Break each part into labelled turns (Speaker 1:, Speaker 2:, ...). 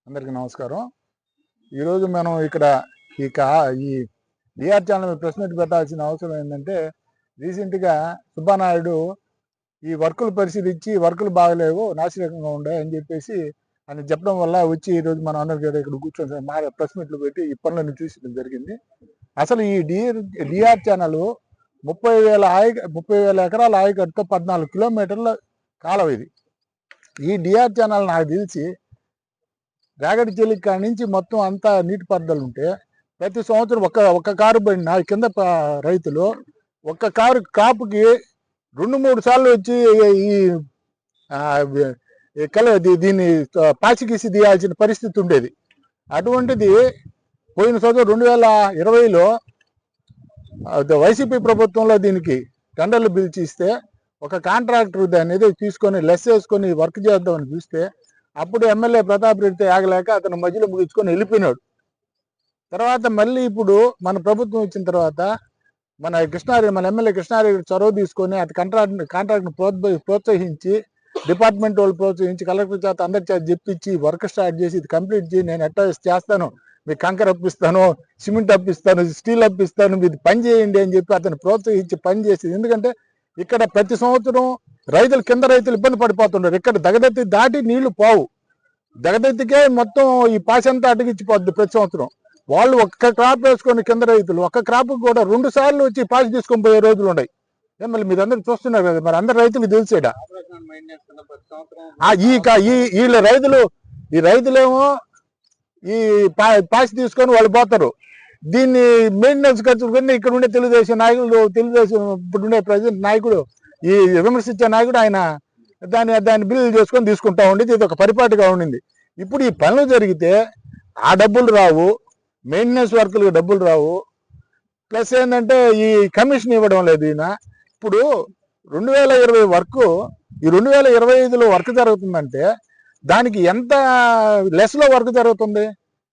Speaker 1: అందరికీ నమస్కారం. ఈరోజు మనం ఇక్కడ ఈ డిఆర్ ఛానల్ ప్రెస్ మీట్ పెట్టాల్సిన అవసరం ఏంటంటే, రీసెంట్గా సుబ్బానాయుడు ఈ వర్కులు పరిశీలించి వర్కులు బాగలేవు, నాసిరకంగా ఉన్నాయి అని చెప్పేసి ఆయన చెప్పడం వల్ల వచ్చి ఈరోజు మనం అందరికీ ఇక్కడ కూర్చొని ప్రెస్ మీట్లు పెట్టి ఈ పనులను చూసడం జరిగింది. అసలు ఈ డిఆర్ ఛానల్ 30,000 ఎకరాల ఆయకట్టుతో 14 కిలోమీటర్ల కాలం ఇది. ఈ డిఆర్ ఛానల్ నాకు తెలిసి రాగడి చెల్లికి కాడి నుంచి మొత్తం అంతా నీటి పారుదల ఉంటే ప్రతి సంవత్సరం ఒక్క కారు పడిన కింద రైతులు ఒక్క కారు కాపుకి 2-3 సార్లు వచ్చి దీన్ని పాచిగీసి తీయాల్సిన పరిస్థితి ఉండేది. అటువంటిది పోయిన సంవత్సరం 2020లో వైసీపీ ప్రభుత్వంలో దీనికి టెండర్లు పిలిచి ఇస్తే ఒక కాంట్రాక్టర్ దాన్ని ఏదో తీసుకొని లెస్ వేసుకొని వర్క్ చేద్దామని చూస్తే అప్పుడు ఎమ్మెల్యే ప్రతాప్ రెడ్డితో ఆగలేక అతను మధ్యలో ముగించుకొని వెళ్ళిపోయినాడు. తర్వాత మళ్ళీ ఇప్పుడు మన ప్రభుత్వం వచ్చిన తర్వాత మన ఎమ్మెల్యే కృష్ణారెడ్డి చొరవ తీసుకొని అటు కాంట్రాక్ట్ని ప్రోత్సహించి డిపార్ట్మెంట్ వాళ్ళు ప్రోత్సహించి కలెక్టర్ చేత అందరి చేత చెప్పించి వర్క్ స్టార్ట్ చేసి ఇది కంప్లీట్ చేసి నేను ఎట్టా చేస్తాను, మీకు కంకర అప్పిస్తాను, సిమెంట్ అప్పిస్తాను, స్టీల్ అప్పిస్తాను, మీరు పని చేయండి అని చెప్పి అతను ప్రోత్సహించి పని చేసి. ఎందుకంటే ఇక్కడ ప్రతి సంవత్సరం కింద రైతులు ఇబ్బంది పడిపోతున్నారు. ఇక్కడ దగదెత్తి దాటి నీళ్లు పోవు, దగదెత్తికే మొత్తం ఈ పాసి అంతా అడ్డగిచ్చిపోద్ది ప్రతి సంవత్సరం. వాళ్ళు ఒక్క క్రాప్ వేసుకొని కింద రైతులు ఒక్క క్రాప్ కూడా 2 సార్లు వచ్చి పాసి తీసుకొని పోయే రోజులు ఉన్నాయి. మళ్ళీ మీరు అందరూ చూస్తున్నారు కదా, మరి అందరు రైతులు తెలిసేడా ఈ రైతులేమో ఈ పాసి తీసుకొని వాళ్ళు పోతారు. దీన్ని మెయింటెనెన్స్ ఖర్చు ఇక్కడ ఉండే తెలుగుదేశం ఇప్పుడుండే ప్రెసిడెంట్ నాయకుడు ఈ విమర్శించే నాయకుడు ఆయన దాన్ని బిల్లు చేసుకొని తీసుకుంటా ఉండేది. ఇది ఒక పరిపాటిగా ఉండింది. ఇప్పుడు ఈ పనులు జరిగితే ఆ డబ్బులు రావు, మెయింటెనెన్స్ వర్కులకు డబ్బులు రావు, ప్లస్ ఏంటంటే ఈ కమిషన్ ఇవ్వడం లేదు ఈయన. ఇప్పుడు 2020 వర్క్ ఈ 2025లో వర్క్ జరుగుతుందంటే దానికి ఎంత లెస్లో వర్క్ జరుగుతుంది,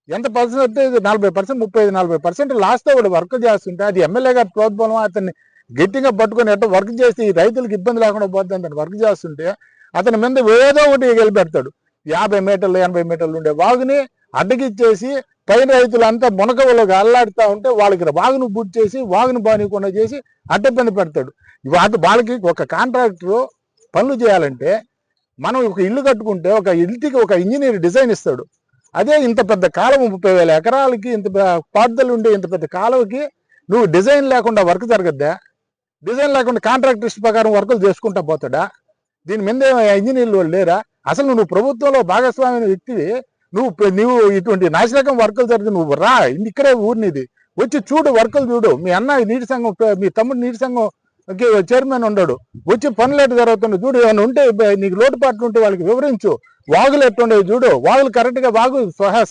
Speaker 1: ఎంత పర్సెంట్ 40%, 35-40% లాస్ట్తో కూడా వర్క్ చేస్తుంటే అది ఎమ్మెల్యే గారి ప్రోద్బలం అతన్ని గట్టిగా పట్టుకొని ఎట్లా వర్క్ చేసి రైతులకు ఇబ్బంది లేకుండా పోతుంది అని వర్క్ చేస్తుంటే అతని మీద ఏదో ఒకటి గెలిపెడతాడు. 50 మీటర్లు 80 మీటర్లు ఉండే వాగుని అడ్డగిచ్చేసి పైన రైతులంతా మునకవలోకి అల్లాడుతూ ఉంటే వాళ్ళకి వాగును బుట్ చేసి వాగును బానికుండా చేసి ఇబ్బంది పెడతాడు. వాళ్ళకి ఒక కాంట్రాక్టర్ పనులు చేయాలంటే మనం ఒక ఇల్లు కట్టుకుంటే ఒక ఇంటికి ఒక ఇంజనీర్ డిజైన్ ఇస్తాడు. అదే ఇంత పెద్ద కాలువ 30,000 ఎకరాలకి ఇంత పారుదల ఉండే ఇంత పెద్ద కాలువకి నువ్వు డిజైన్ లేకుండా వర్క్ జరగద్దా? డిజైన్ లేకుండా కాంట్రాక్ట్ ప్రకారం వర్కులు చేసుకుంటా పోతాడా? దీని మీద ఇంజనీర్లు లేరా? అసలు నువ్వు ప్రభుత్వంలో భాగస్వామ్య వ్యక్తివి, నువ్వు ఇటువంటి నాశరకం వర్కులు జరిగితే నువ్వు రా, ఇక్కడే ఊరినిది వచ్చి చూడు, వర్కులు చూడు. మీ అన్న నీటి సంఘం, మీ తమ్ముడు నీటి సంఘం చైర్మన్ ఉన్నాడు, వచ్చి పనులు ఎట్టు జరుగుతుంది చూడు. ఏమైనా ఉంటే నీకు లోటుపాట్లు ఉంటే వాళ్ళకి వివరించు. వాగులు ఎట్టుండేవి చూడు, వాగులు కరెక్ట్గా వాగు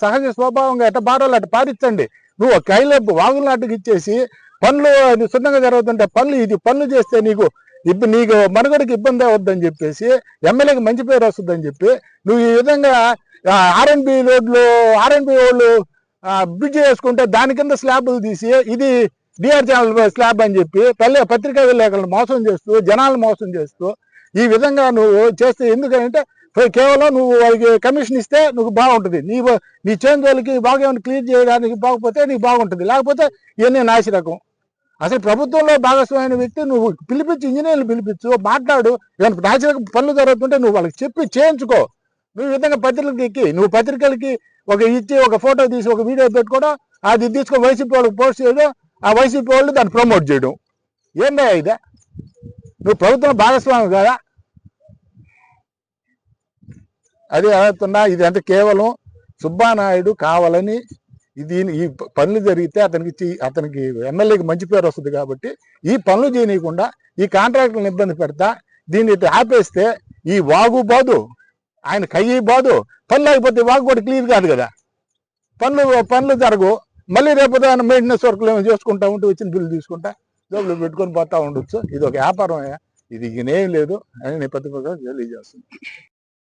Speaker 1: సహజ స్వభావంగా ఎట్ట బారోళ్ళు అట్ట పారించండి. నువ్వు కైలేపు వాగులను అడ్డుకిచ్చేసి పనులు శుద్ధంగా జరుగుతుంటే పనులు చేస్తే నీకు మనుగడికి ఇబ్బంది అవద్దని చెప్పేసి ఎమ్మెల్యేకి మంచి పేరు వస్తుందని చెప్పి నువ్వు ఈ విధంగా ఆర్ఎన్బి వాళ్ళు బ్రిడ్జ్ వేసుకుంటే దాని కింద స్లాబ్లు తీసి ఇది డిఆర్ ఛానల్ స్లాబ్ అని చెప్పి పత్రికా విలేకరులను మోసం చేస్తూ జనాలను మోసం చేస్తూ ఈ విధంగా నువ్వు చేస్తే ఎందుకంటే కేవలం నువ్వు వాళ్ళకి కమిషన్ ఇస్తే నువ్వు బాగుంటుంది. నీ చేంజ్ వాళ్ళకి బాగా ఏమైనా క్లియర్ చేయడానికి బాగుపోతే నీకు బాగుంటుంది, లేకపోతే ఇవన్నీ నాసిరకం. అసలు ప్రభుత్వంలో భాగస్వామ్య వ్యక్తి నువ్వు పిలిపించి ఇంజనీర్లు పిలిపించు, మాట్లాడు. ఏమైనా నాసిరకం పనులు జరుగుతుంటే నువ్వు వాళ్ళకి చెప్పి చేయించుకో. నువ్వు ఈ విధంగా పత్రికలకి ఒక ఫోటో తీసి ఒక వీడియో పెట్టుకోవడం, అది తీసుకొని వైసీపీ వాళ్ళకి పోస్ట్ చేయడం, ఆ వైసీపీ వాళ్ళు దాన్ని ప్రమోట్ చేయడం. ఏందా ఇదే? నువ్వు ప్రభుత్వం భాగస్వామి కదా? అదే అవుతున్నా. ఇది అంటే కేవలం సుబ్బానాయుడు కావాలని ఈ పనులు జరిగితే అతనికి ఎమ్మెల్యేకి మంచి పేరు వస్తుంది కాబట్టి ఈ పనులు చేయనీయకుండా ఈ కాంట్రాక్టులను ఇబ్బంది పెడతా దీన్ని ఆపేస్తే ఈ వాగు బాదు, ఆయన కయ్యి బాదు, పనులు అయిపోతే వాగు కూడా క్లియర్ కాదు కదా. పనులు జరగవు. మళ్ళీ రేపు మెయింటెనెన్స్ వర్క్లు ఏమో చేసుకుంటా ఉంటే వచ్చిన బిల్లు తీసుకుంటా జోబులు పెట్టుకొని పోతా ఉండొచ్చు. ఇది ఒక వ్యాపారం, ఇది ఏం లేదు అని నేను ప్రతిపక్షంగా తెలియజేస్తున్నాను.